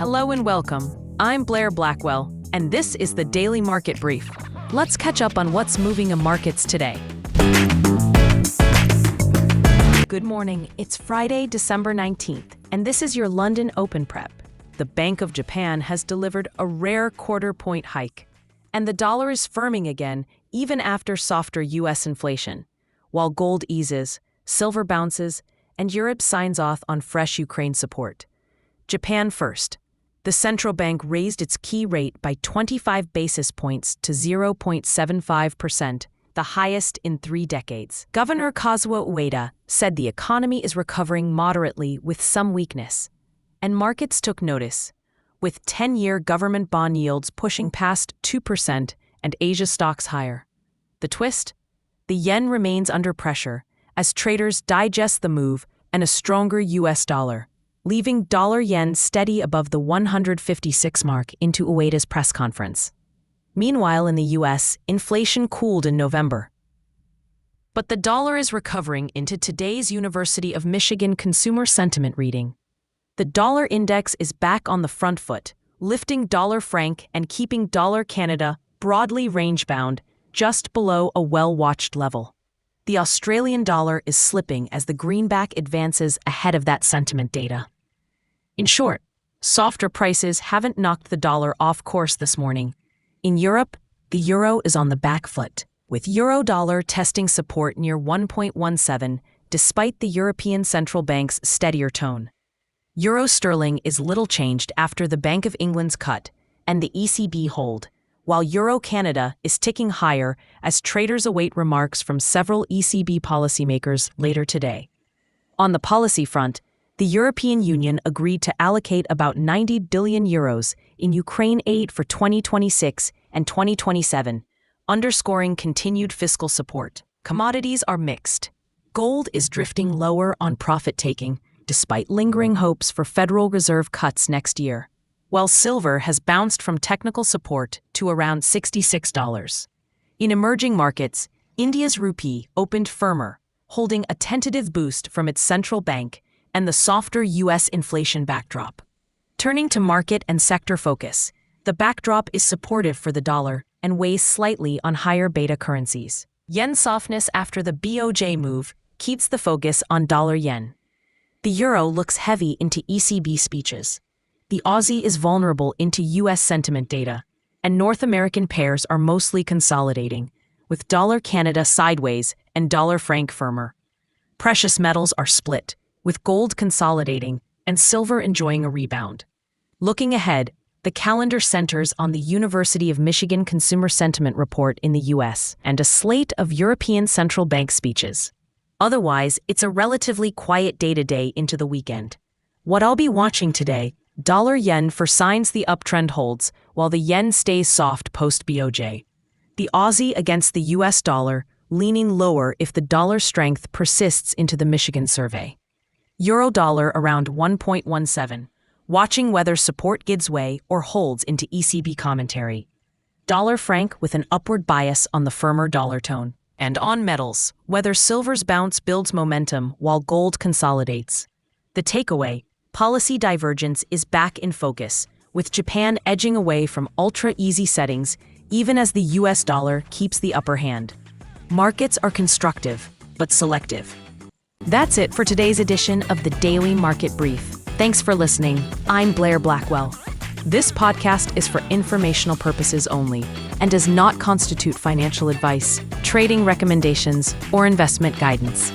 Hello and welcome. I'm Blair Blackwell, and this is the Daily Market Brief. Let's catch up on what's moving in markets today. Good morning. It's Friday, December 19th, and this is your London Open Prep. The Bank of Japan has delivered a rare quarter-point hike, and the dollar is firming again, even after softer U.S. inflation. While gold eases, silver bounces, and Europe signs off on fresh Ukraine support. Japan first. The central bank raised its key rate by 25 basis points to 0.75%, the highest in 3 decades. Governor Kazuo Ueda said the economy is recovering moderately with some weakness. And markets took notice, with 10-year government bond yields pushing past 2% and Asia stocks higher. The twist? The yen remains under pressure as traders digest the move and a stronger U.S. dollar, leaving dollar-yen steady above the 156 mark into Ueda's press conference. Meanwhile, in the U.S., inflation cooled in November. But the dollar is recovering into today's University of Michigan consumer sentiment reading. The dollar index is back on the front foot, lifting dollar franc and keeping dollar Canada broadly range-bound, just below a well-watched level. The Australian dollar is slipping as the greenback advances ahead of that sentiment data. In short, softer prices haven't knocked the dollar off course this morning. In Europe, the euro is on the back foot, with euro-dollar testing support near 1.17 despite the European Central Bank's steadier tone. Euro-sterling is little changed after the Bank of England's cut and the ECB hold, while Euro-Canada is ticking higher as traders await remarks from several ECB policymakers later today. On the policy front, the European Union agreed to allocate about 90 billion euros in Ukraine aid for 2026 and 2027, underscoring continued fiscal support. Commodities are mixed. Gold is drifting lower on profit-taking, despite lingering hopes for Federal Reserve cuts next year, while silver has bounced from technical support to around $66. In emerging markets, India's rupee opened firmer, holding a tentative boost from its central bank and the softer U.S. inflation backdrop. Turning to market and sector focus, the backdrop is supportive for the dollar and weighs slightly on higher beta currencies. Yen softness after the BOJ move keeps the focus on dollar-yen. The euro looks heavy into ECB speeches. The Aussie is vulnerable into U.S. sentiment data, and North American pairs are mostly consolidating, with dollar Canada sideways and dollar franc firmer. Precious metals are split, with gold consolidating and silver enjoying a rebound. Looking ahead, the calendar centers on the University of Michigan Consumer Sentiment Report in the U.S. and a slate of European Central Bank speeches. Otherwise, it's a relatively quiet day today into the weekend. What I'll be watching today: dollar-yen for signs the uptrend holds, while the yen stays soft post-BOJ. The Aussie against the U.S. dollar leaning lower if the dollar strength persists into the Michigan survey. Euro-dollar around 1.17, watching whether support gives way or holds into ECB commentary. Dollar-franc with an upward bias on the firmer dollar tone. And on metals, whether silver's bounce builds momentum while gold consolidates. The takeaway: policy divergence is back in focus, with Japan edging away from ultra-easy settings even as the U.S. dollar keeps the upper hand. Markets are constructive, but selective. That's it for today's edition of the Daily Market Brief. Thanks for listening. I'm Blair Blackwell. This podcast is for informational purposes only and does not constitute financial advice, trading recommendations, or investment guidance.